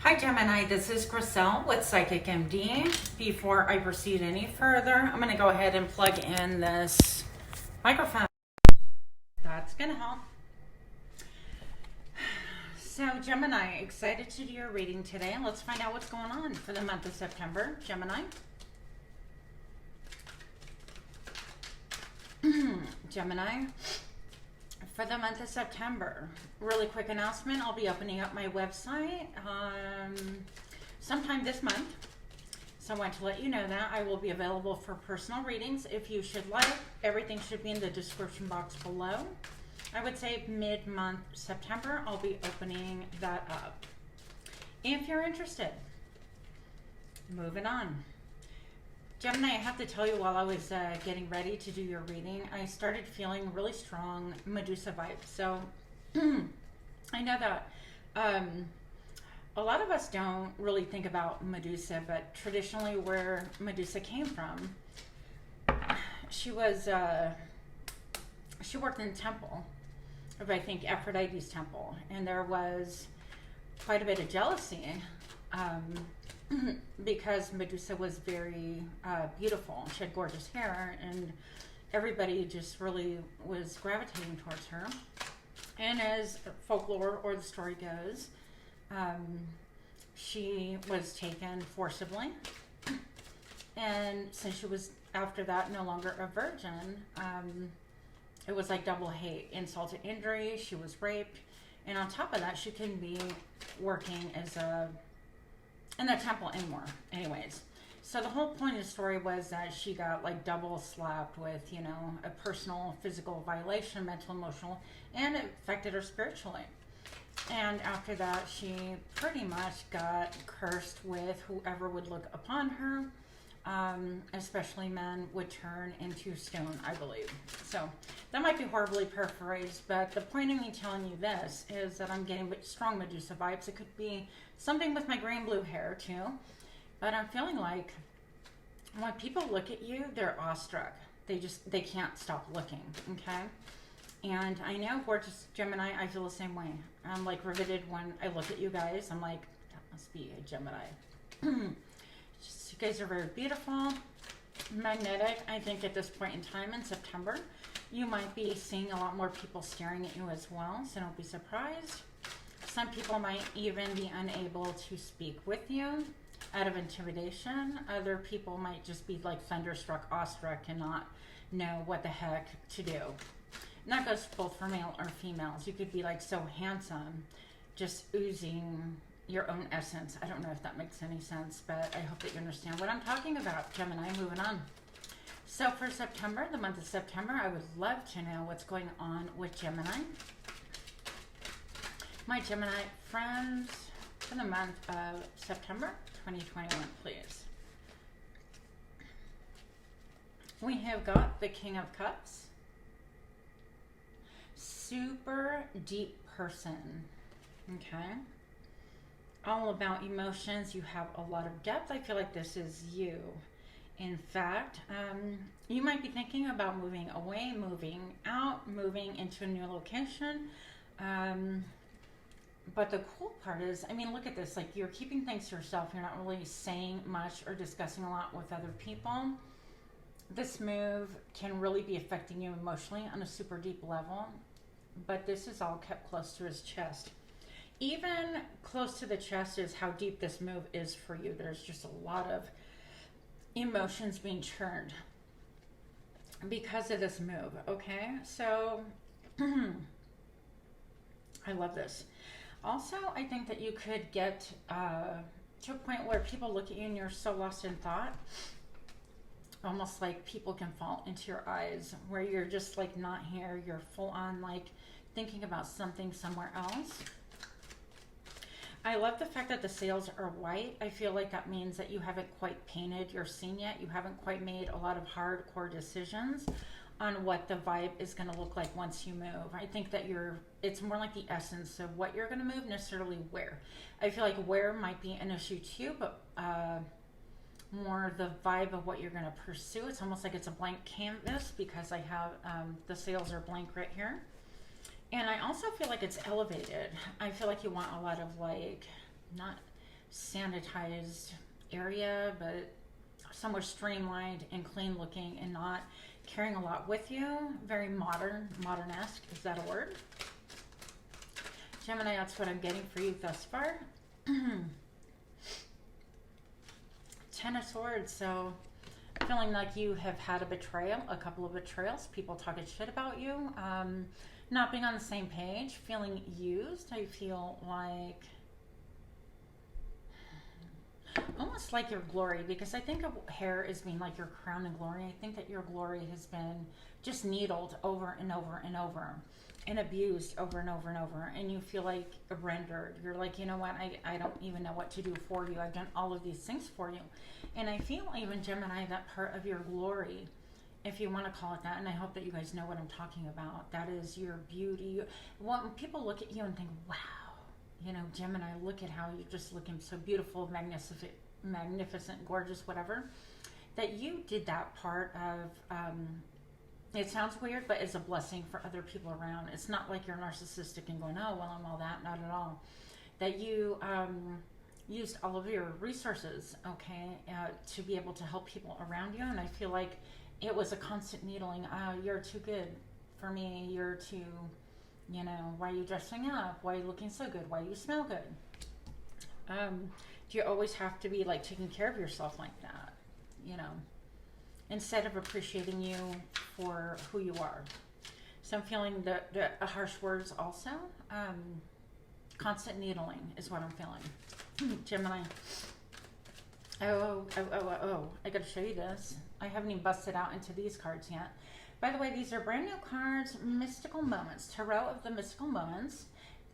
Hi Gemini, this is Griselle with Psychic MD. Before I proceed any further, I'm going to go ahead and plug in this microphone. That's going to help. So Gemini, excited to do your reading today. Let's find out what's going on for the month of September. Gemini. Gemini. For the month of September, really quick announcement, I'll be opening up my website sometime this month. So I want to let you know that I will be available for personal readings if you should like. Everything should be in the description box below. I would say mid-month September, I'll be opening that up. If you're interested, moving on. Gemini, I have to tell you, while I was getting ready to do your reading, I started feeling really strong Medusa vibes. So I know that a lot of us don't really think about Medusa, but traditionally where Medusa came from, she was she worked in the temple of, I think, Aphrodite's temple, and there was quite a bit of jealousy. Because Medusa was very beautiful. She had gorgeous hair, and everybody just really was gravitating towards her. And as folklore or the story goes, she was taken forcibly. And since she was, after that, no longer a virgin, it was like double hate, insult to injury. She was raped. And on top of that, she couldn't be working as in the temple anymore anyways. So the whole point of the story was that she got like double slapped with, you know, a personal physical violation, mental, emotional, and it affected her spiritually. And after that, she pretty much got cursed with whoever would look upon her, especially men, would turn into stone, I believe. So that might be horribly paraphrased, but the point of me telling you this is that I'm getting strong Medusa vibes. It could be something with my green blue hair too, but I'm feeling like when people look at you, they're awestruck. They can't stop looking, okay? And I know gorgeous Gemini, I feel the same way. I'm like riveted when I look at you guys. I'm like, that must be a Gemini. Just, you guys are very beautiful, magnetic. I think at this point in time in September, you might be seeing a lot more people staring at you as well, so don't be surprised. Some people might even be unable to speak with you out of intimidation. Other people might just be like thunderstruck, awestruck, and not know what the heck to do. And that goes both for male or females. You could be like so handsome, just oozing your own essence. I don't know if that makes any sense, but I hope that you understand what I'm talking about. Gemini, moving on. So for September, the month of September, I would love to know what's going on with Gemini. My Gemini friends for the month of September 2021, please. We have got the King of Cups. Super deep person, okay? All about emotions. You have a lot of depth. I feel like this is you. In fact, you might be thinking about moving away, moving out, moving into a new location. But the cool part is, I mean, look at this. Like, you're keeping things to yourself. You're not really saying much or discussing a lot with other people. This move can really be affecting you emotionally on a super deep level. But this is all kept close to his chest. Even close to the chest is how deep this move is for you. There's just a lot of emotions being churned because of this move, okay? So, I love this. Also, I think that you could get to a point where people look at you and you're so lost in thought, almost like people can fall into your eyes, where you're just like not here, you're full on like thinking about something somewhere else. I love the fact that the sails are white. I feel like that means that you haven't quite painted your scene yet. You haven't quite made a lot of hardcore decisions on what the vibe is going to look like once you move. I think that it's more like the essence of what you're going to move, necessarily where. I feel like where might be an issue too, but more the vibe of what you're going to pursue. It's almost like it's a blank canvas because I have the sails are blank right here. And I also feel like it's elevated. I feel like you want a lot of like, not sanitized area, but somewhere streamlined and clean looking and not carrying a lot with you. Very modern-esque. Is that a word? Gemini, that's what I'm getting for you thus far. 10 of Swords. So feeling like you have had a betrayal, a couple of betrayals, people talking shit about you, not being on the same page, feeling used. I feel like almost like your glory, because I think of hair as being like your crown and glory. I think that your glory has been just needled over and over and over and abused over and over and over, and you feel like rendered. You're like, you know what, I don't even know what to do for you. I've done all of these things for you. And I feel even, Gemini, that part of your glory, if you want to call it that, and I hope that you guys know what I'm talking about, that is your beauty. When people look at you and think, wow, you know, Gemini, look at how you're just looking so beautiful, magnificent, gorgeous, whatever, that you did that part of, it sounds weird, but it's a blessing for other people around. It's not like you're narcissistic and going, oh, well, I'm all that. Not at all. That you used all of your resources, okay, to be able to help people around you. And I feel like it was a constant needling. You're too good for me. You're too, you know, why are you dressing up? Why are you looking so good? Why do you smell good? Do you always have to be like taking care of yourself like that? You know, instead of appreciating you for who you are. So I'm feeling the harsh words also. Constant needling is what I'm feeling. Gemini. Oh, I gotta show you this. I haven't even busted out into these cards yet. By the way, these are brand new cards, Mystical Moments, Tarot of the Mystical Moments.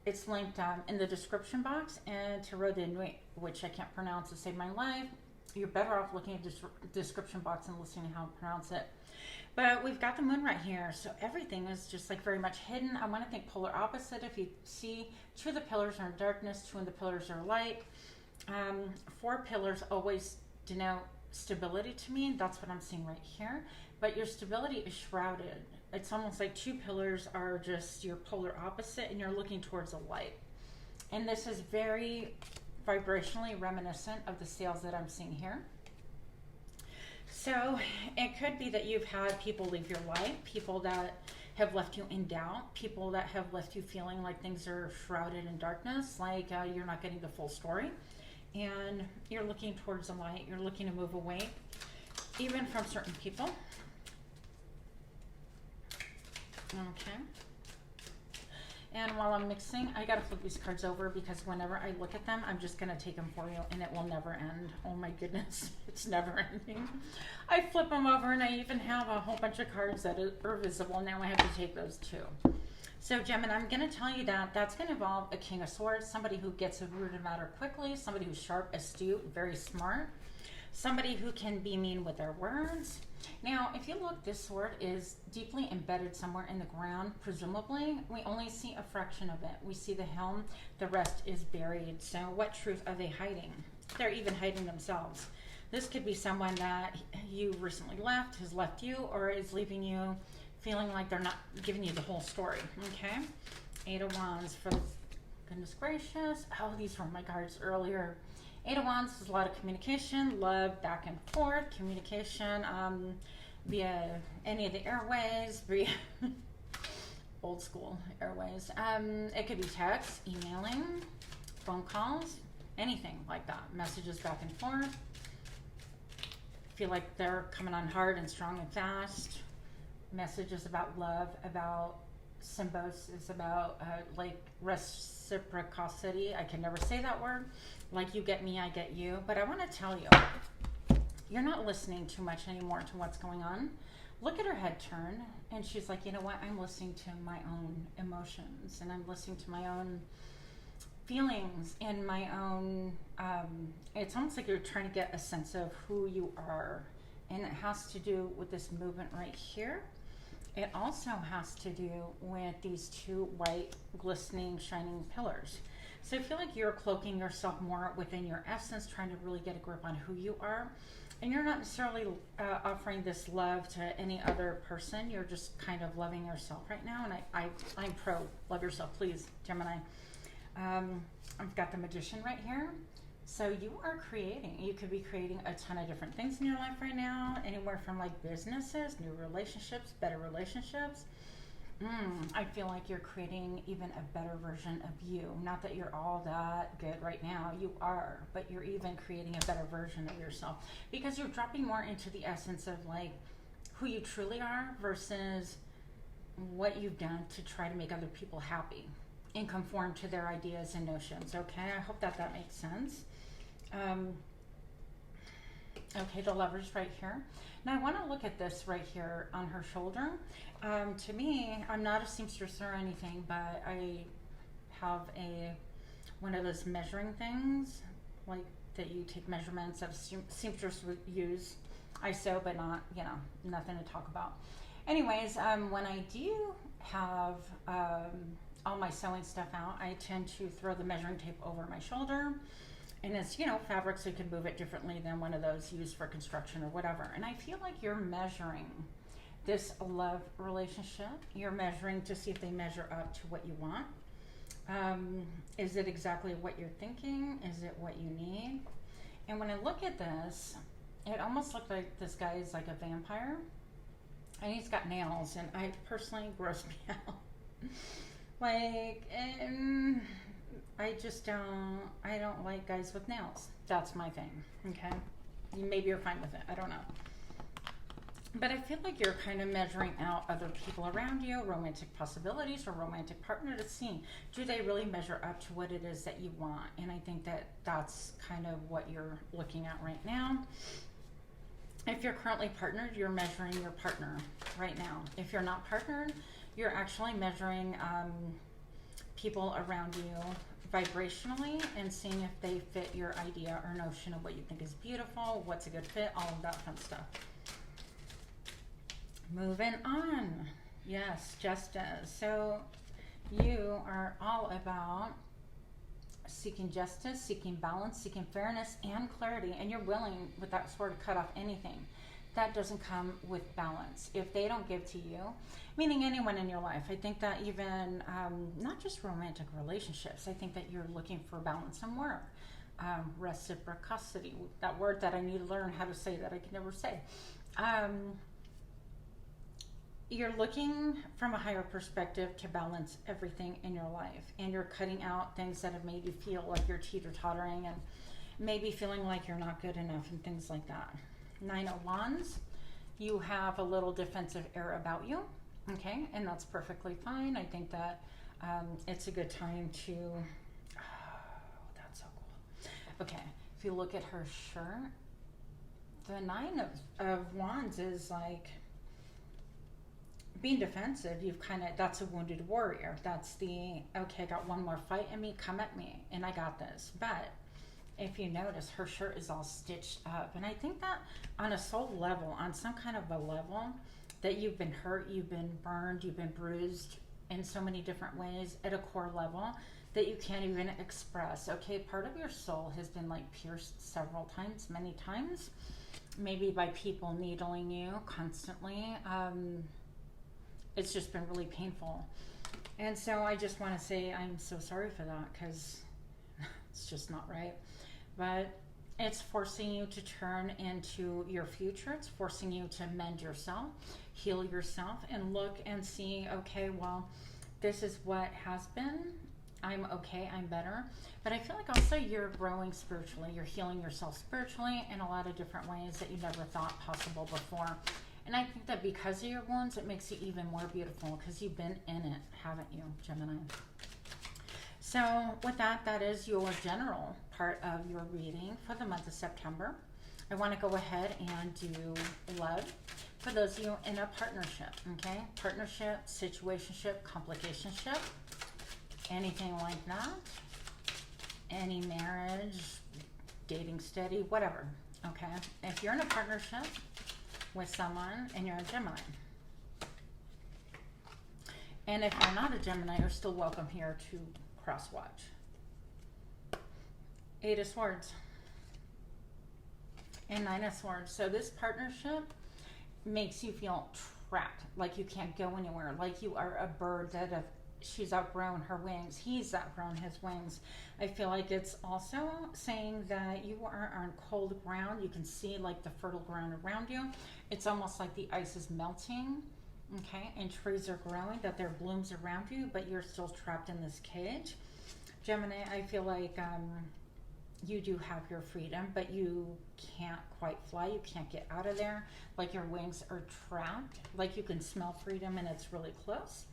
It's linked in the description box, and Tarot de Nuit, which I can't pronounce to save my life. You're better off looking at the description box and listening to how to pronounce it. But we've got the moon right here, so everything is just like very much hidden. I want to think polar opposite. If you see, 2 of the pillars are in darkness, 2 of the pillars are light. 4 pillars always denote stability to me. That's what I'm seeing right here. But your stability is shrouded. It's almost like 2 pillars are just your polar opposite, and you're looking towards a light. And this is very vibrationally reminiscent of the sales that I'm seeing here. So it could be that you've had people leave your life, people that have left you in doubt, people that have left you feeling like things are shrouded in darkness, like you're not getting the full story, and you're looking towards the light. You're looking to move away, even from certain people. Okay. And while I'm mixing, I gotta flip these cards over, because whenever I look at them, I'm just gonna take them for you, and it will never end. Oh my goodness, it's never ending. I flip them over, and I even have a whole bunch of cards that are visible. Now I have to take those too. So Gemini, I'm gonna tell you that that's gonna involve a King of Swords, somebody who gets a root of matter quickly, somebody who's sharp, astute, very smart, somebody who can be mean with their words. Now, if you look, this sword is deeply embedded somewhere in the ground, presumably. We only see a fraction of it. We see the helm, the rest is buried. So what truth are they hiding? They're even hiding themselves. This could be someone that you recently left, has left you, or is leaving you feeling like they're not giving you the whole story, okay? 8 of Wands, for goodness gracious. Oh, these were my cards earlier. 8 of Wands is a lot of communication, love, back and forth, communication via any of the airways, via old school airways. It could be text, emailing, phone calls, anything like that. Messages back and forth. Feel like they're coming on hard and strong and fast. Messages about love, about symbiosis, about like reciprocity. I can never say that word. Like you get me, I get you. But I want to tell you, you're not listening too much anymore to what's going on. Look at her head turn, and she's like, you know what? I'm listening to my own emotions, and I'm listening to my own feelings and my own, it's almost like you're trying to get a sense of who you are. And it has to do with this movement right here. It also has to do with these 2 white, glistening, shining pillars. So I feel like you're cloaking yourself more within your essence, trying to really get a grip on who you are. And you're not necessarily offering this love to any other person. You're just kind of loving yourself right now. And I'm pro love yourself, please, Gemini. I've got the Magician right here. So you are creating, you could be creating a ton of different things in your life right now, anywhere from like businesses, new relationships, better relationships. I feel like you're creating even a better version of you. Not that you're all that good right now, you are, but you're even creating a better version of yourself because you're dropping more into the essence of like who you truly are versus what you've done to try to make other people happy and conform to their ideas and notions. Okay, I hope that makes sense. Okay, the Lover's right here. Now I want to look at this right here on her shoulder. To me, I'm not a seamstress or anything, but I have one of those measuring things, like that you take measurements of seamstress would use. I sew, but not, nothing to talk about. Anyways, when I do have all my sewing stuff out, I tend to throw the measuring tape over my shoulder. And it's, fabric, so you can move it differently than one of those used for construction or whatever. And I feel like you're measuring this love relationship. You're measuring to see if they measure up to what you want. Is it exactly what you're thinking? Is it what you need? And when I look at this, it almost looked like this guy is like a vampire. And he's got nails, and I personally gross me out. I don't like guys with nails. That's my thing, okay? Maybe you're fine with it, I don't know. But I feel like you're kind of measuring out other people around you, romantic possibilities or romantic partner to see, do they really measure up to what it is that you want? And I think that that's kind of what you're looking at right now. If you're currently partnered, you're measuring your partner right now. If you're not partnered, you're actually measuring people around you vibrationally and seeing if they fit your idea or notion of what you think is beautiful, what's a good fit, all of that fun stuff. Moving on. Yes, Justice. So you are all about seeking justice, seeking balance, seeking fairness and clarity, and you're willing with that sword to cut off anything that doesn't come with balance. If they don't give to you, meaning anyone in your life, I think that even not just romantic relationships, I think that you're looking for balance somewhere. Reciprocity, that word that I need to learn how to say that I can never say. You're looking from a higher perspective to balance everything in your life, and you're cutting out things that have made you feel like you're teeter-tottering and maybe feeling like you're not good enough and things like that. 9 of Wands, you have a little defensive air about you, okay, and that's perfectly fine. I think that it's a good time to, that's so cool. Okay, if you look at her shirt, the 9 of Wands is like being defensive. You've kind of, that's a wounded warrior. That's the, okay, I got one more fight in me, come at me, and I got this. But if you notice, her shirt is all stitched up. And I think that on a soul level, on some kind of a level, that you've been hurt, you've been burned, you've been bruised in so many different ways at a core level that you can't even express. Okay, part of your soul has been like pierced several times, many times, maybe by people needling you constantly. It's just been really painful. And so I just want to say I'm so sorry for that, because it's just not right. But it's forcing you to turn into your future. It's forcing you to mend yourself, heal yourself, and look and see, okay, well, this is what has been. I'm okay, I'm better. But I feel like also you're growing spiritually. You're healing yourself spiritually in a lot of different ways that you never thought possible before. And I think that because of your wounds, it makes you even more beautiful, because you've been in it, haven't you, Gemini? So with that, that is your general part of your reading for the month of September. I want to go ahead and do love for those of you in a partnership, okay? Partnership, situationship, complicationship, anything like that. Any marriage, dating steady, whatever, okay? If you're in a partnership with someone and you're a Gemini, and if you're not a Gemini, you're still welcome here to cross watch. 8 of Swords and 9 of Swords. So this partnership makes you feel trapped, like you can't go anywhere, like you are a bird that have she's outgrown her wings. He's outgrown his wings. I feel like it's also saying that you are on cold ground. You can see like the fertile ground around you. It's almost like the ice is melting, okay, and trees are growing, that there are blooms around you, but you're still trapped in this cage. Gemini, I feel like you do have your freedom, but you can't quite fly. You can't get out of there. Like your wings are trapped. Like you can smell freedom and it's really close.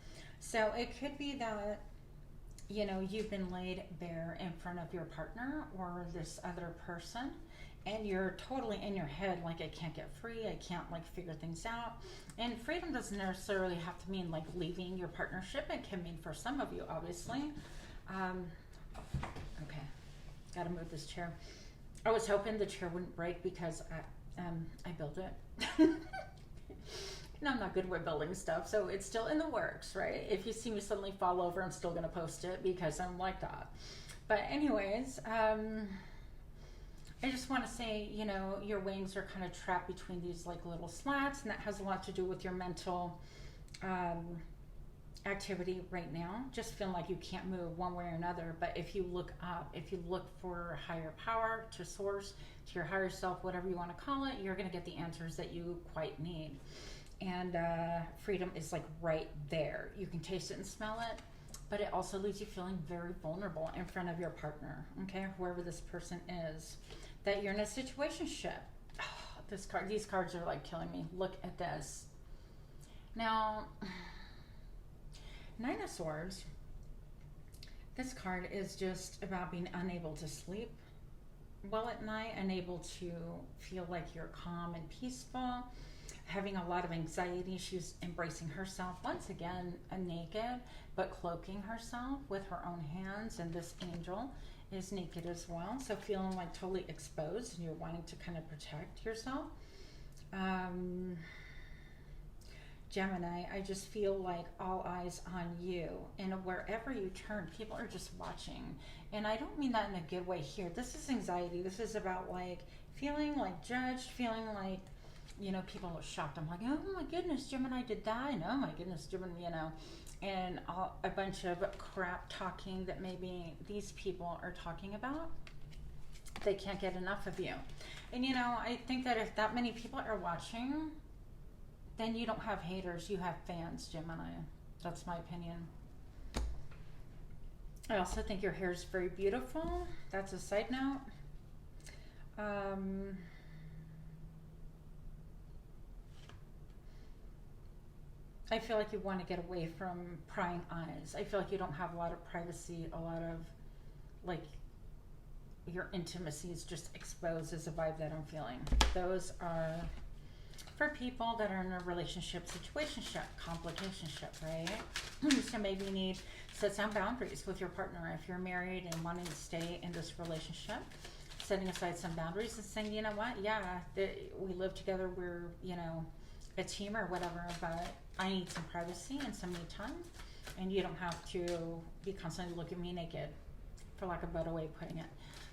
So it could be that, you know, you've been laid bare in front of your partner or this other person, and you're totally in your head, like I can't get free, I can't like figure things out. And freedom doesn't necessarily have to mean like leaving your partnership. It can mean for some of you, obviously. Okay. Gotta move this chair. I was hoping the chair wouldn't break because I built it. And I'm not good with building stuff, so it's still in the works, right? If you see me suddenly fall over, I'm still gonna post it because I'm like that. But anyways, I just want to say, you know, your wings are kind of trapped between these like little slats, and that has a lot to do with your mental activity right now, just feeling like you can't move one way or another. But if you look up, if you look for higher power, to source, to your higher self, whatever you want to call it, you're going to get the answers that you quite need. And freedom is like right there. You can taste it and smell it, but it also leaves you feeling very vulnerable in front of your partner, okay, whoever this person is, that you're in a situationship. Oh, these cards are like killing me. Look at this. Now, Nine of Swords, this card is just about being unable to sleep well at night, unable to feel like you're calm and peaceful, having a lot of anxiety. She's embracing herself, once again, naked, but cloaking herself with her own hands, and this angel is naked as well, so feeling like totally exposed, and you're wanting to kind of protect yourself. Gemini, I just feel like all eyes on you, and wherever you turn, people are just watching. And I don't mean that in a good way here. This is anxiety. This is about like feeling like judged, feeling like, you know, people are shocked. I'm like, oh my goodness, Gemini did die. And oh my goodness, Gemini, you know, and a bunch of crap talking that maybe these people are talking about. They can't get enough of you. And you know, I think that if that many people are watching, then you don't have haters, you have fans, Gemini. That's my opinion. I also think your hair is very beautiful. That's a side note. I feel like you want to get away from prying eyes. I feel like you don't have a lot of privacy, a lot of, like, your intimacy is just exposed is a vibe that I'm feeling. Those are for people that are in a relationship, situationship, complicationship, right? So maybe you need to set some boundaries with your partner if you're married and wanting to stay in this relationship. Setting aside some boundaries and saying, you know what, yeah, we live together, we're, you know, a team or whatever, but I need some privacy and some me time, and you don't have to be constantly looking at me naked, for lack of a better way of putting it.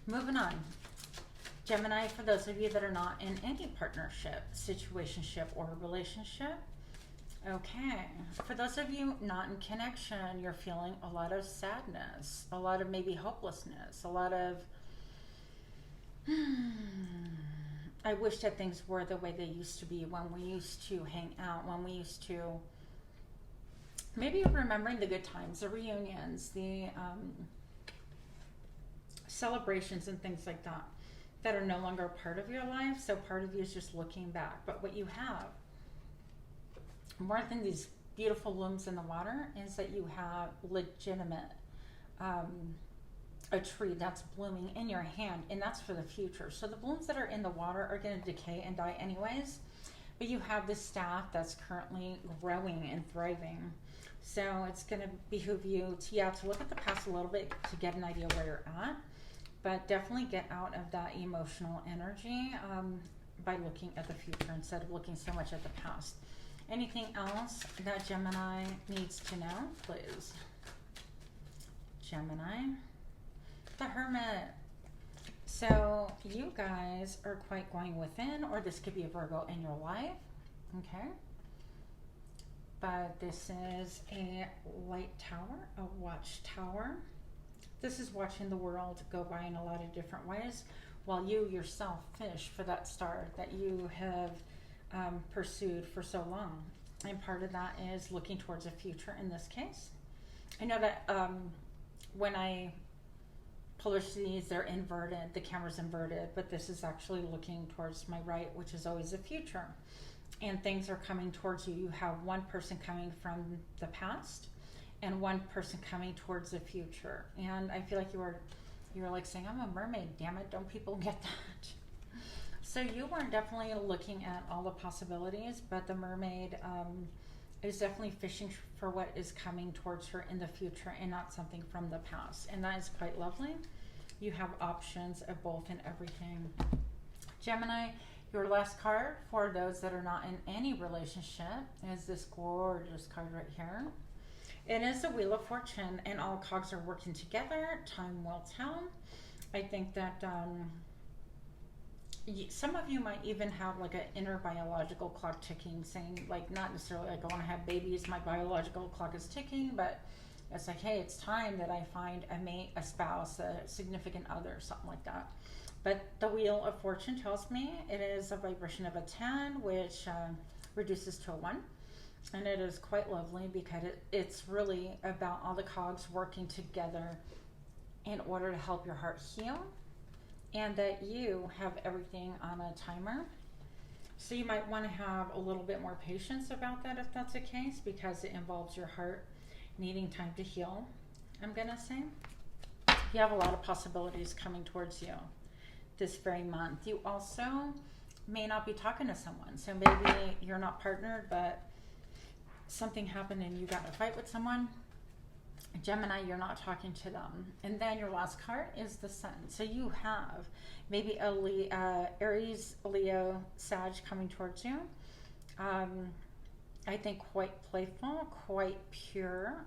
Moving on. Gemini, for those of you that are not in any partnership, situationship, or relationship, okay. For those of you not in connection, you're feeling a lot of sadness, a lot of maybe hopelessness, a lot of, I wish that things were the way they used to be when we used to hang out, when we used to, maybe you're remembering the good times, the reunions, the celebrations and things like that are no longer a part of your life. So part of you is just looking back. But what you have, more than these beautiful blooms in the water, is that you have legitimate, a tree that's blooming in your hand, and that's for the future. So the blooms that are in the water are going to decay and die anyways, but you have this staff that's currently growing and thriving. So it's going to behoove you to look at the past a little bit to get an idea where you're at, but definitely get out of that emotional energy by looking at the future instead of looking so much at the past. Anything else that Gemini needs to know, please? Gemini. The Hermit. So you guys are quite going within, or this could be a Virgo in your life. Okay. but this is a light tower, a watchtower. This is watching the world go by in a lot of different ways, while you yourself fish for that star that you have pursued for so long. And part of that is looking towards a future in this case. I know that when I publish these, they're inverted, the camera's inverted, but this is actually looking towards my right, which is always the future. And things are coming towards you. You have one person coming from the past and one person coming towards the future. And I feel like you're like saying, I'm a mermaid, damn it, don't people get that? So you are definitely looking at all the possibilities, but the mermaid is definitely fishing for what is coming towards her in the future and not something from the past. And that is quite lovely. You have options of both and everything. Gemini, your last card for those that are not in any relationship is this gorgeous card right here. It is the Wheel of Fortune, and all cogs are working together. Time will tell. I think that some of you might even have like an inner biological clock ticking, saying like, not necessarily like I want to have babies, my biological clock is ticking, but it's like, hey, it's time that I find a mate, a spouse, a significant other, something like that. But the Wheel of Fortune tells me it is a vibration of a 10, which reduces to a 1. And it is quite lovely because it's really about all the cogs working together in order to help your heart heal, and that you have everything on a timer. So you might want to have a little bit more patience about that if that's the case, because it involves your heart needing time to heal, I'm going to say. You have a lot of possibilities coming towards you this very month. You also may not be talking to someone. So maybe you're not partnered, but something happened and you got in a fight with someone. Gemini, you're not talking to them. And then your last card is the Sun. So you have maybe a Aries, Leo, Sag coming towards you. I think quite playful, quite pure.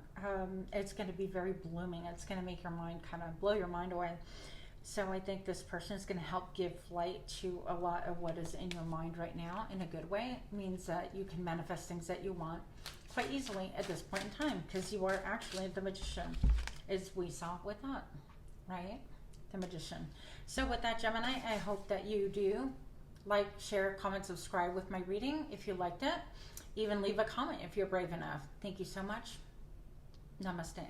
It's going to be very blooming. It's going to make your mind kind of blow your mind away. So I think this person is going to help give light to a lot of what is in your mind right now in a good way. It means that you can manifest things that you want quite easily at this point in time, because you are actually the magician, as we saw with that, right? The magician. So with that, Gemini, I hope that you do like, share, comment, subscribe with my reading if you liked it. Even leave a comment if you're brave enough. Thank you so much. Namaste.